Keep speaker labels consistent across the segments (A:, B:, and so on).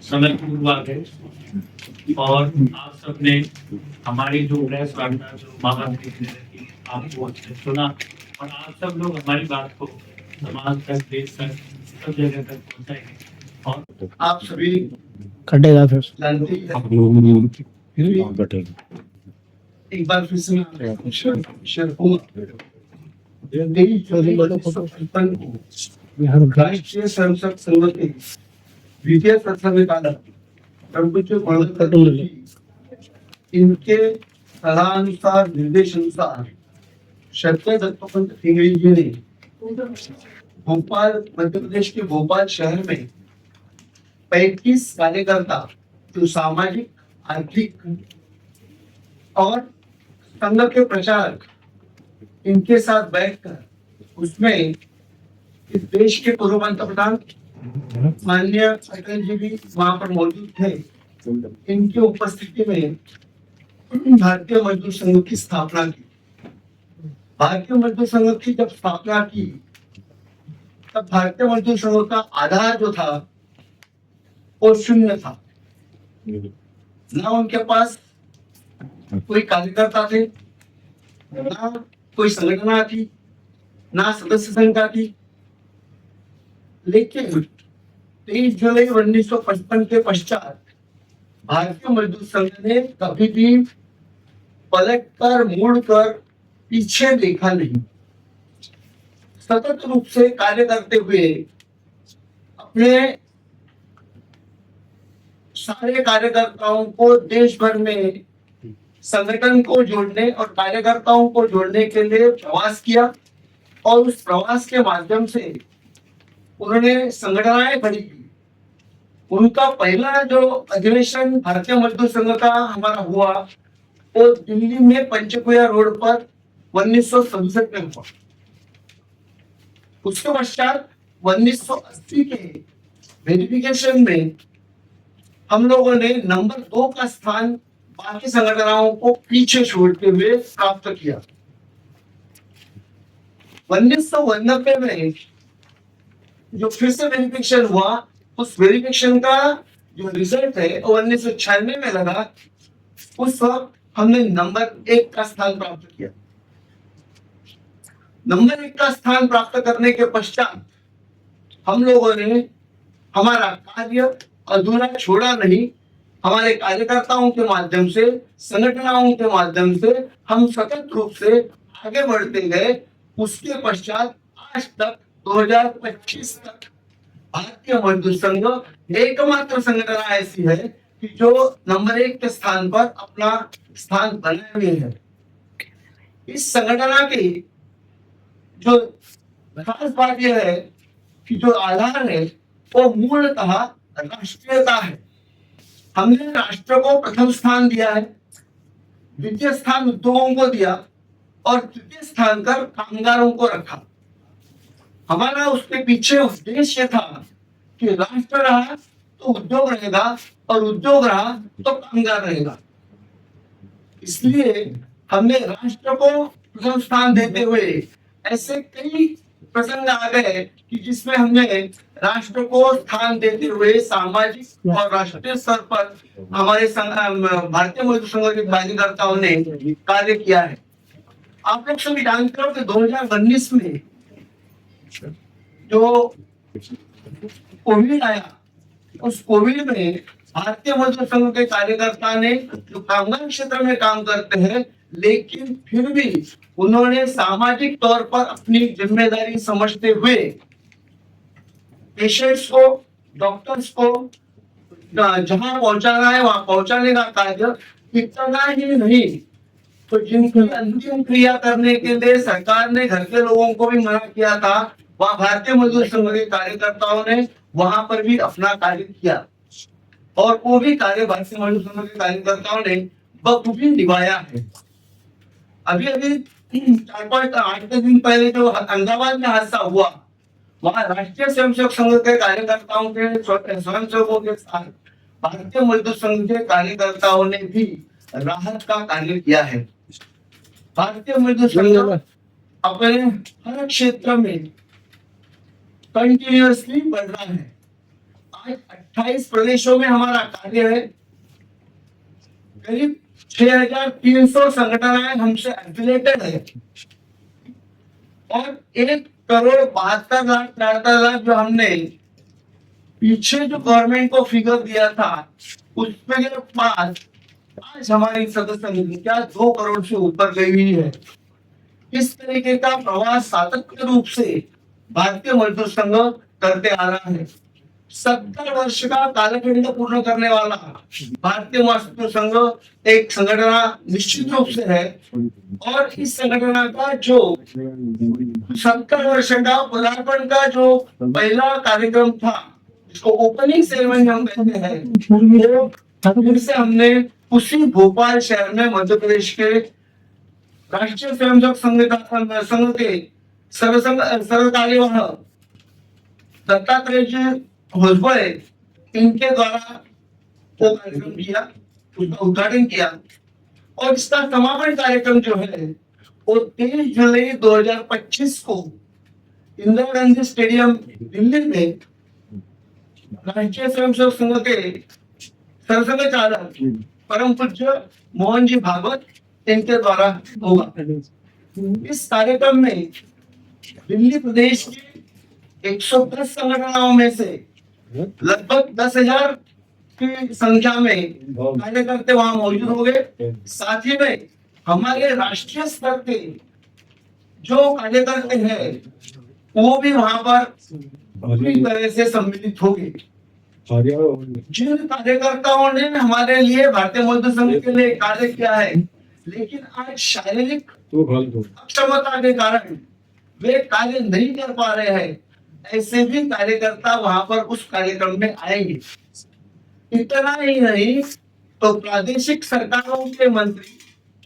A: समय पूर्व आ गए और आप सबने हमारी जो प्रेस वार्ता जो महामंत्री ने रखी आपको अच्छे सुना और आप सब लोग हमारी बात को समाज तक, देश तक, सब जगह तक पहुंचाएंगे और आप सभी
B: कटेगा फिर
A: जानते हैं एक बार फिर से राष्ट्रीय स्वयंसेवक संघ के द्वितीय सदस्य इनके सलाहानुसार निर्देशानुसार श्रद्धेय दत्तोपंत ठेंगड़ी जी ने भोपाल मध्य प्रदेश के भोपाल शहर में 35 कार्यकर्ता जो सामाजिक, आर्थिक और संघ के प्रचारक इनके साथ बैठकर उसमें इस देश के पूर्व प्रधान माननीय अटल जी भी वहां पर मौजूद थे। इनकी उपस्थिति में भारतीय मजदूर संघ की स्थापना की। भारतीय मजदूर संघ की जब स्थापना की तब भारतीय मजदूर संघ का आधार जो था वो शून्य था। ना उनके पास कोई कार्यकर्ता थे, ना कोई संगठन थी, ना सदस्य संख्या थी। लेकिन 23 जुलाई 1955 के पश्चात भारतीय मजदूर संघ ने कभी भी पलटकर, मुड़कर पीछे देखा नहीं। सतत रूप से कार्य करते हुए अपने सारे कार्यकर्ताओं को देश भर में संगठन को जोड़ने और कार्यकर्ताओं को जोड़ने के लिए प्रवास किया और उस प्रवास के माध्यम से उन्होंने संगठनाएं खड़ी की। उनका पहला जो अधिवेशन भारतीय मजदूर संघ का हमारा हुआ वो दिल्ली में पंचकुला रोड पर 1967 में हुआ। उसके पश्चात 1980 के वेरिफिकेशन में हम लोगों ने नंबर 2 का स्थान बाकी संगठनों को पीछे छोड़ते हुए प्राप्त किया। 1990 में जो फिर से वेरिफिकेशन हुआ, उस वेरिफिकेशन का जो रिजल्ट है वो 1996 में लगा। उस वक्त हमने नंबर 1 का स्थान प्राप्त किया। नंबर 1 का स्थान प्राप्त करने के पश्चात हम लोगों ने हमारा कार्य अधूरा छोड़ा नहीं। हमारे कार्यकर्ताओं के माध्यम से, संगठनों के माध्यम से हम सतत रूप से आगे बढ़ते गए। उसके पश्चात आज तक 2025 तक भारतीय मजदूर संघ एकमात्र संगठन ऐसी है कि जो नंबर 1 के स्थान पर अपना स्थान बनाए हुए है। इस संगठन की जो खास बात यह है कि जो आधार है वो मूलतः राष्ट्रीयता है। हमने राष्ट्र को प्रथम स्थान दिया है, द्वितीय स्थान उद्योगों को दिया और तृतीय स्थान पर कामगारों को रखा। हमारा उसके पीछे उद्देश्य था कि राष्ट्र रहा तो उद्योग रहेगा और उद्योग रहा तो कामगार रहेगा। इसलिए हमने राष्ट्र को प्रथम स्थान देते हुए ऐसे कई प्रसंग आ गए कि जिसमें हमने राष्ट्र को स्थान देते हुए सामाजिक और राष्ट्रीय स्तर पर हमारे भारतीय मजदूर संघ के कार्यकर्ताओं ने कार्य किया है। आप लोग सभी जानते हो कि 2019 में जो कोविड आया, उस कोविड में भारतीय मजदूर संघ के कार्यकर्ता ने जो कामगार क्षेत्र में काम करते हैं, लेकिन फिर भी उन्होंने सामाजिक तौर पर अपनी जिम्मेदारी समझते हुए पेशेंट्स को, डॉक्टर्स को जहां पहुंचाना है वहां पहुंचाने का कार्य। इतना ही नहीं तो जिनकी अंतिम क्रिया करने के लिए सरकार ने घर के लोगों को भी मना किया था, वहां भारतीय मजदूर संघ के कार्यकर्ताओं ने वहां पर भी अपना कार्य किया और वो भी कार्य भारतीय मजदूर संघ के कार्यकर्ताओं ने बखूबी निभाया है। अभी 4-8 दिन पहले जो अहमदाबाद में हादसा हुआ, वहां राष्ट्रीय स्वयंसेवक संघ के कार्यकर्ताओं के स्वयंसेवकों के साथ भारतीय मजदूर संघ के कार्यकर्ताओं ने भी राहत का कार्य किया है। भारतीय मजदूर संघ अपने हर क्षेत्र में कंटिन्यूअसली बढ़ रहा है। आज 28 प्रदेशों में हमारा कार्य है। करीब 6,300 संगठनाएं हमसे एफिलिएटेड है और 1,72,73,00,000 जो हमने पीछे जो गवर्नमेंट को फिगर दिया था उसमें के बाद आज हमारी सदस्य संख्या 2 करोड़ से ऊपर गई हुई है। इस तरीके का प्रवास सातत्य रूप से भारतीय मजदूर संघ करते आ रहा है। 70 वर्ष का कालखंड पूर्ण करने वाला भारतीय मजदूर संघ एक संगठना निश्चित रूप से है और इस संगठना का जो 70 वर्ष का पदार्पण का जो पहला कार्यक्रम था, जिसको ओपनिंग सेरेमनी हम कहते हैं, वो फिर से हमने उसी भोपाल शहर में मध्य प्रदेश के राष्ट्रीय स्वयंसेवक संघ के सर्वकार्यवाह दत्तात्रेय जी होसबळे इनके द्वारा वो कार्यक्रम किया, उसका उद्घाटन किया और इसका समापन कार्यक्रम जो है वो 23 जुलाई 2025 को इंदिरा गांधी स्टेडियम दिल्ली में राष्ट्रीय स्वयंसेवक संघ के सरसंघ चालक परम पूज्य मोहन जी भागवत इनके द्वारा होगा। इस कार्यक्रम में दिल्ली प्रदेश की 110 संगठनाओं में से लगभग 10,000 की संख्या में कार्यकर्ता वहां मौजूद होंगे। साथ ही में हमारे राष्ट्रीय स्तर के जो कार्यकर्ता हैं वो भी वहां पर पूरी तरह से सम्मिलित होंगे। जिन कार्यकर्ताओं ने हमारे लिए भारतीय मजदूर संघ के लिए कार्य किया है, लेकिन आज शारीरिक अक्षमता के कारण वे कार्य नहीं कर पा रहे हैं, ऐसे भी कार्यकर्ता वहां पर उस कार्यक्रम में आएंगे। इतना ही नहीं तो प्रादेशिक सरकारों के मंत्री,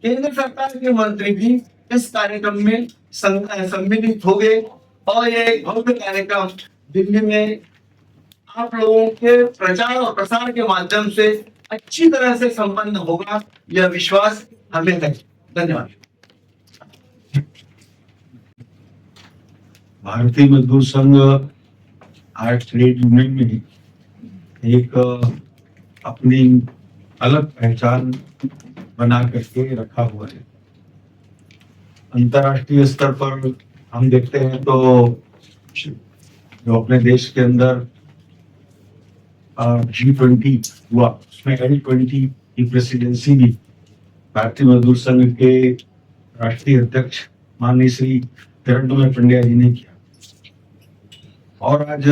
A: केंद्र सरकार के मंत्री भी इस कार्यक्रम में सम्मिलित होंगे और ये भव्य कार्यक्रम दिल्ली में आप लोगों के प्रचार और प्रसार के माध्यम से अच्छी तरह से संपन्न होगा, यह विश्वास हमें है। धन्यवाद।
B: भारतीय मजदूर संघ आज ट्रेड यूनियन में एक अपनी अलग पहचान बना करके रखा हुआ है। अंतर्राष्ट्रीय स्तर पर हम देखते हैं तो जो अपने देश के अंदर G20 हुआ, उसमें L20 की प्रेसिडेंसी भी भारतीय मजदूर संघ के राष्ट्रीय अध्यक्ष माननीय श्री किरण पंड्या जी ने किया और आज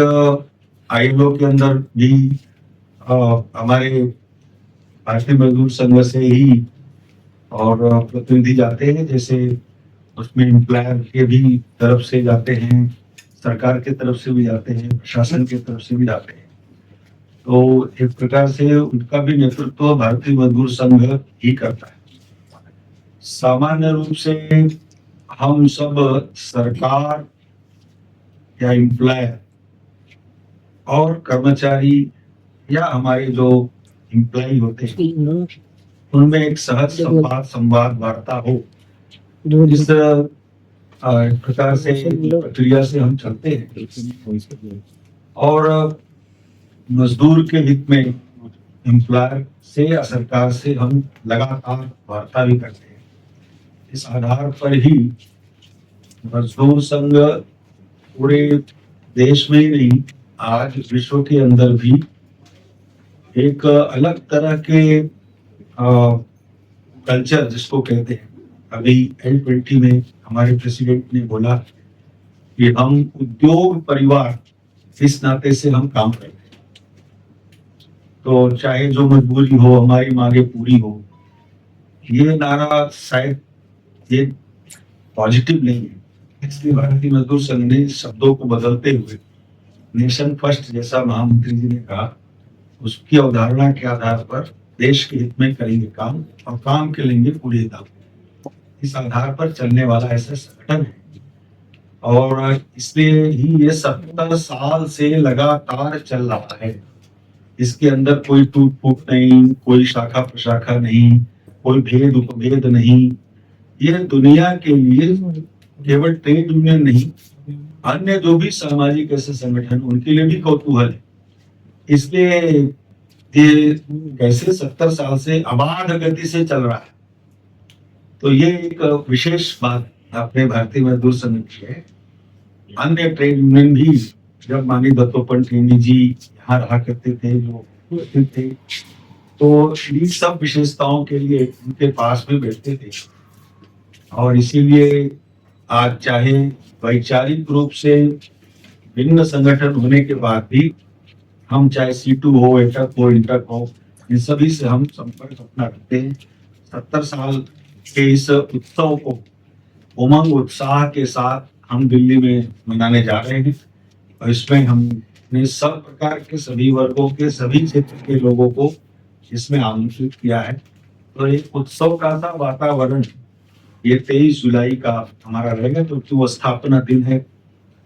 B: ILO के अंदर भी हमारे भारतीय मजदूर संघ से ही और प्रतिनिधि जाते हैं, जैसे उसमें एम्प्लॉयर के भी तरफ से जाते हैं, सरकार के तरफ से भी जाते हैं, प्रशासन के तरफ से भी जाते हैं। तो एक प्रकार से उनका भी नेतृत्व भारतीय मजदूर संघ ही करता है। सामान्य रूप से हम सब सरकार या एम्प्लॉयर और कर्मचारी या हमारे जो एम्प्लॉय होते हैं उनमें एक सहज संवाद वार्ता हो, जिस प्रकार से प्रक्रिया से हम चलते हैं और मजदूर के हित में एम्प्लॉयर से या सरकार से हम लगातार वार्ता भी करते हैं। इस आधार पर ही मजदूर संघ पूरे देश में ही नहीं, आज विश्व के अंदर भी एक अलग तरह के कल्चर जिसको कहते हैं, अभी L20 में हमारे प्रेसिडेंट ने बोला कि हम उद्योग परिवार इस नाते से हम काम करते हैं। तो चाहे जो मजबूरी हो, हमारी मांगे पूरी हो, ये नारा शायद ये पॉजिटिव नहीं है। इसलिए भारतीय मजदूर संघ ने शब्दों को बदलते हुए नेशन फर्स्ट जैसा महामंत्री जी ने कहा, उसकी अवधारणा के आधार पर देश के हित में करेंगे काम और काम के लेंगे पूरे दाम, इस आधार पर चलने वाला ऐसा संगठन है। और इसलिए ही ये 70 साल से लगातार चल रहा है। इसके अंदर कोई टूट फूट नहीं, कोई शाखा प्रशाखा नहीं, कोई भेद उपभेद नहीं। ये दुनिया के लिए केवल ट्रेड यूनियन नहीं, अन्य जो भी सामाजिक ऐसे संगठन, उनके लिए भी कौतूहल है इसलिए ये कैसे 70 साल से अबाध गति से चल रहा है। तो ये एक विशेष बात अपने भारतीय मजदूर संघ की है। अन्य ट्रेड यूनियन भी जब माननीय दत्तोपंत जी यहाँ रहा करते थे, जो उपस्थित थे, तो इन सब विशेषताओं के लिए उनके पास में बैठते थे। और इसीलिए आज चाहे वैचारिक रूप से भिन्न संगठन होने के बाद भी हम चाहे C2 हो, एटक हो, इंटक हो, इन सभी से हम संपर्क अपना रखते हैं। 70 साल के इस उत्सव को उमंग उत्साह के साथ हम दिल्ली में मनाने जा रहे हैं और इसमें हमने सब प्रकार के सभी वर्गों के सभी क्षेत्र के लोगों को इसमें आमंत्रित किया है। तो एक उत्सव का सा वातावरण ये 23 जुलाई का हमारा रहेगा, क्योंकि वो स्थापना दिन है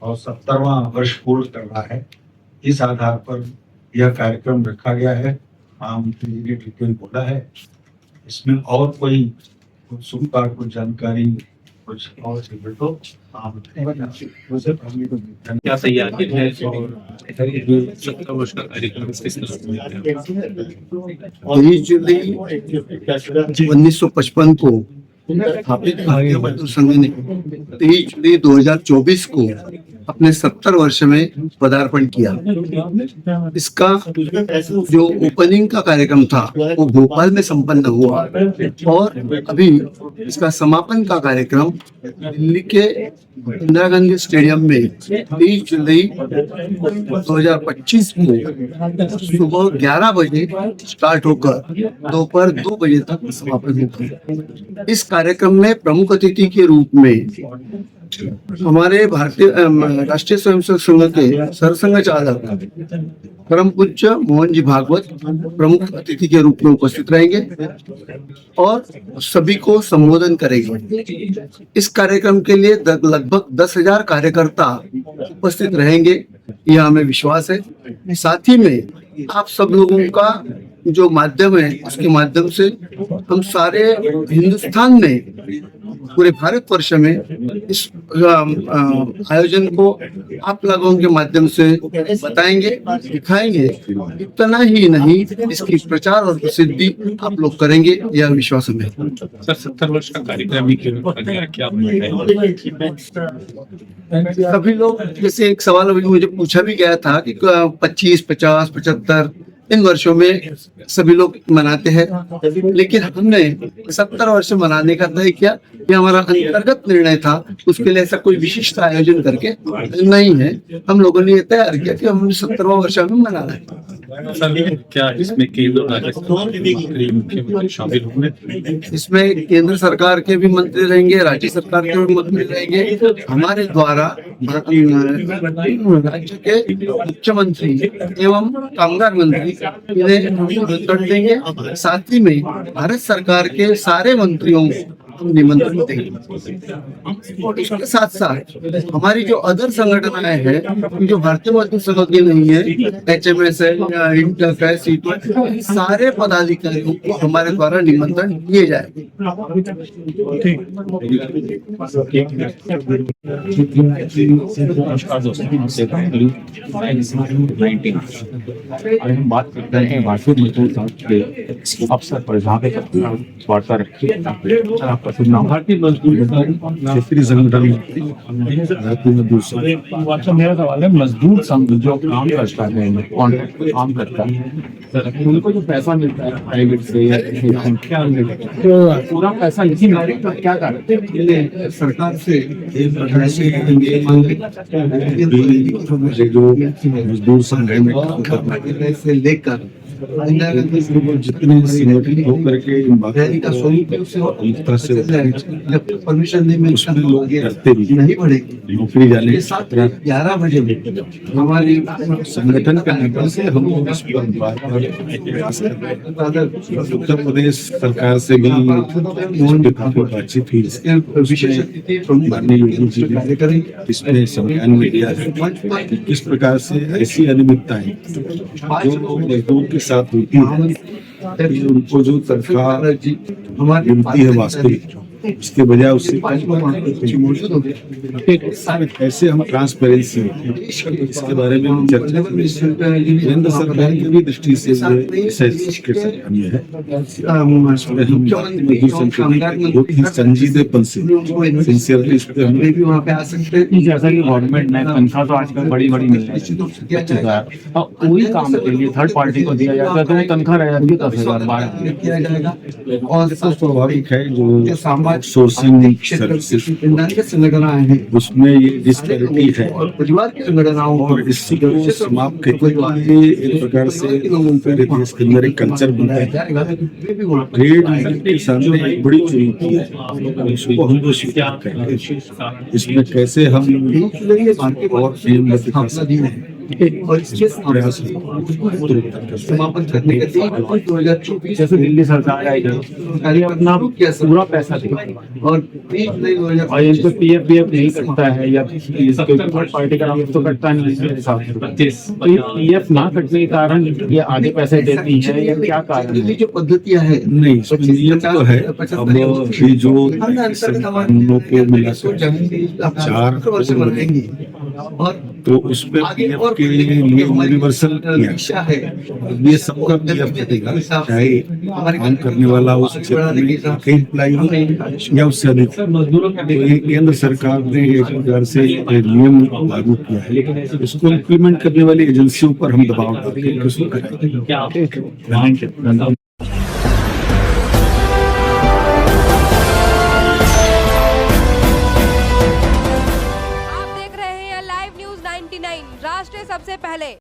B: और 70वां वर्ष पूर्ण कर रहा है। इस आधार पर यह कार्यक्रम रखा गया है। महामंत्री जी ने डिटेल बोला है। इसमें और कोई कुछ सुनकर कुछ जानकारी कुछ और चाहिए तो
C: क्या तैयारी है और 70 वर्ष का कार्यक्रम किस तरह से मनाया?
A: 23 जुलाई 1955 को स्थापित भारतीय मजदूर संघ ने 23 जुलाई 2024 को अपने 70 वर्ष में पदार्पण किया। इसका जो ओपनिंग का कार्यक्रम था वो भोपाल में संपन्न हुआ और अभी इसका समापन का कार्यक्रम दिल्ली के इंदिरा गांधी स्टेडियम में 23 जुलाई 2025 को सुबह 11 बजे स्टार्ट होकर दोपहर 2 बजे तक समापन होगा। इस कार्यक्रम में प्रमुख अतिथि के रूप में हमारे भारतीय राष्ट्रीय स्वयंसेवक संघ के सरसंघ चालक परम पूज्य मोहन जी भागवत प्रमुख अतिथि के रूप में उपस्थित रहेंगे और सभी को संबोधन करेंगे। इस कार्यक्रम के लिए लगभग 10,000 कार्यकर्ता उपस्थित रहेंगे, यह हमें विश्वास है। साथ ही में आप सब लोगों का जो माध्यम है उसके माध्यम से हम सारे हिंदुस्तान में पूरे भारतवर्ष में इस आयोजन को आप लोगों के माध्यम से बताएंगे, दिखाएंगे। इतना ही नहीं, इसकी प्रचार और प्रसिद्धि आप लोग करेंगे, यह विश्वास है।
C: सर 70 वर्ष का कार्यक्रम ही क्यों रखा गया? क्या
A: सभी लोग, जैसे एक सवाल अभी मुझे पूछा भी गया था कि 25, 50, 75 इन वर्षों में सभी लोग मनाते हैं, लेकिन हमने 70 वर्ष मनाने का तय किया। ये हमारा अंतर्गत निर्णय था, उसके लिए ऐसा कोई विशिष्ट आयोजन करके नहीं है। हम लोगों ने ये तैयार किया कि हम 70वां वर्ष में मनाना है।
C: सर क्या इसमें केंद्र और राज्य मुख्यमंत्री शामिल होंगे?
A: इसमें केंद्र सरकार के भी मंत्री रहेंगे, राज्य सरकार के भी मंत्री रहेंगे। हमारे द्वारा राज्य के मुख्यमंत्री एवं कामगार मंत्री इन्हें निमंत्रण देंगे। साथ ही में भारत सरकार के सारे मंत्रियों को निमंत्रण देंगे। और इसके साथ साथ हमारी जो अदर संगठनाएं हैं जो भारतीय मजदूर संघ की नहीं है, HMS है, इंटक है, C2 है, सारे पदाधिकारियों को हमारे द्वारा निमंत्रण दिए जाएंगे।
D: हम बात करते हैं भारतीय मजदूर संघ के अवसर पर, जहाँ पे वार्ता रखी आपका शुभ नाम?
C: भारतीय मजदूर
D: क्षेत्रीय संगठन भारतीय मजदूर संघ। मेरा सवाल है, मजदूर संघ जो काम करता है, कॉन्ट्रैक्ट पे काम करता है, उनको जो पैसा मिलता है प्राइवेट से या क्या पूरा पैसा इसी में क्या करते हैं?
A: सरकार से एक प्रकार से
B: जो मजदूर संघ है
A: से लेकर
B: जितने संगठन होकर के इन बातों से
A: परमिशन नहीं मिलता,
B: उसमें लोग करते भी
A: नहीं पड़ेगी।
B: नौकरी जाने
A: 11 बजे हमारी
B: संगठन का निकल से हम इस पर बात उत्तर प्रदेश सरकार से भी बातचीत हुई।
A: विशेष अतिथि
B: माननीय योगी जी ने इसमें संज्ञान में लिया है कि किस प्रकार से ऐसी अनियमितताएं जो लोग मजदूर के साथ होती है, उनको जो तनख्वाह मिलती है वास्तविक इसके बजाय उससे कैसे हम ट्रांसपेरेंसी इसके बारे में हम चर्चा करें। केंद्र सरकार की भी दृष्टि से ये है बहुत ही संजीदेपन से सिंसियरली इस पे हमें
A: भी वहाँ पे आ सकते हैं।
D: जैसा कि गवर्नमेंट में तनख्वाह तो आजकल बड़ी बड़ी मिल रही है, अब वही काम के लिए थर्ड पार्टी को दिया जाता है तो वो तनख्वाह रह जाती है 10,000 12,000।
A: किया जाएगा और
B: स्वाभाविक है
A: जो
B: जो
A: सामाजिक
B: सोर्सिंग
A: क्षेत्र
B: सर्विसेज
A: के संगठनाएं हैं
B: उसमें ये डिस्पैरिटी है
A: और परिवार की संगठनाओं
B: और इसी को समाप्त करने के लिए एक प्रकार से पूरे देश के अंदर एक कल्चर बनता है।
A: जाएगा वे भी वहाँ
B: ट्रेड यूनियन के सामने एक बड़ी चुनौती है, इसको हम लोग स्वीकार करेंगे। इसमें कैसे हम और
A: स्थापना दी है और इसके
B: प्रयास
A: समापन करने के लिए 2024
D: जैसे दिल्ली सरकार आई है ये अपना पूरा पैसा देगी
A: और 30 जुलाई 2024
D: और इनको पीएफ नहीं कटता है या इसके थर्ड पार्टी का नाम तो कटता नहीं है मेरे हिसाब से। तो ये पीएफ ना कटने के कारण ये आगे पैसे देती है या क्या कारण
A: ये
D: है?
A: जो पद्धतियां है
B: नहीं, इसमें नियम तो है। अब ये जो संगठनों को मिला
A: वर्ष बनाएंगे और
B: तो उसमें
A: आगे
B: पीएफ
A: और
B: के लिए यूनिवर्सल किया
A: इच्छा है
B: ये सबका पीएफ कटेगा, चाहे काम करने वाला उस क्षेत्र में कई एम्प्लाई हो या उससे अधिक। तो ये केंद्र सरकार ने एक प्रकार से नियम लागू किया है, इसको इम्प्लीमेंट करने वाली एजेंसियों पर हम दबाव डालते हैं कि उसको कराएं।
E: आप देख रहे हैं लाइव न्यूज 99 राष्ट्र सबसे पहले।